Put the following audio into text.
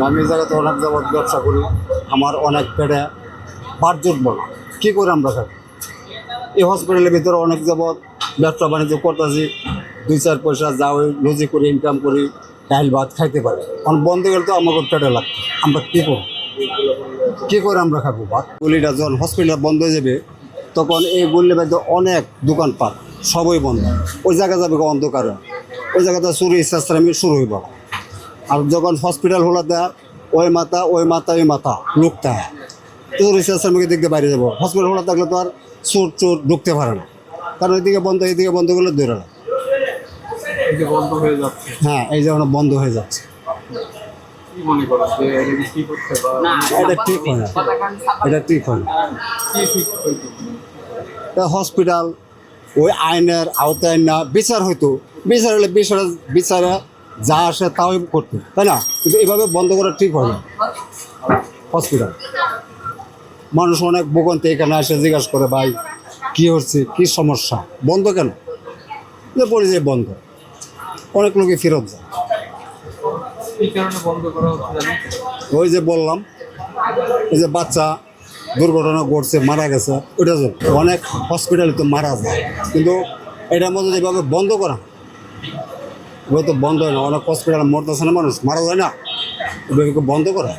আমি এই জায়গাতে অনেক যাবৎ ব্যবসা করি, আমার অনেক পেটে ভাত জুটবো না, কী করে আমরা খাই? এই হসপিটালের ভিতরে অনেক যাবৎ ব্যবসা বাণিজ্য করতেছি, 2-4 পয়সা যা ওই রুজি করি, ইনকাম করি, ডাইল ভাত খাইতে পারি। কারণ বন্ধ গেলে তো আমাকে পেটে লাগতো, আমরা কী করে আমরা খাবো ভাত? গুলিটা যখন হসপিটাল বন্ধ হয়ে যাবে, তখন এই গুলির মধ্যে অনেক দোকানপাট সবই বন্ধ, ওই জায়গা যাবে অন্ধকারে, ওই জায়গাতে চুরি চেষ্টামি শুরু হইব। আর যখন হসপিটাল হলো দেয় ওই মাথা ওই মাথা লুকতে হয়, চুরি চেষ্টামিকে দেখতে বাইরে যাবো। হসপিটাল হলো থাকলে তো আর চোর ঢুকতে পারে না, কারণ এদিকে বন্ধ করলে দৌড়ে না। বন্ধ হয়ে যাচ্ছে। হ্যাঁ, এই যে বন্ধ হয়ে যাচ্ছে। কি মনে করেন যে এটা কি ঠিক হচ্ছে বা এটা ঠিক হয় না, এটা ঠিক হয় না। কি ঠিক হইতো? হসপিটাল ওই আইনের আওতায় না বিচার হইতো, বিচার হলে বিচারে যা আসে তাও করতো, তাই না? কিন্তু এভাবে বন্ধ করা ঠিক হয় না। হসপিটাল মানুষ অনেক ভোগান্তি এখানে এসে জিজ্ঞাসা করে, ভাই কী হচ্ছে, কী সমস্যা, বন্ধ কেন? বলি যে বন্ধ, অনেক লোকে ফেরত যায়। এই কারণে বন্ধ করা হচ্ছে জানেন? ওই যে বললাম, এই যে বাচ্চা দুর্ঘটনা ঘটছে, মারা গেছে, ওইটা অনেক হসপিটালে তো মারা যায়, কিন্তু এটার মধ্যে যেভাবে বন্ধ করা, এভাবে তো বন্ধ হয় না। অনেক হসপিটালে মরতেছে না মানুষ, মারা যায় না, এভাবে বন্ধ করা।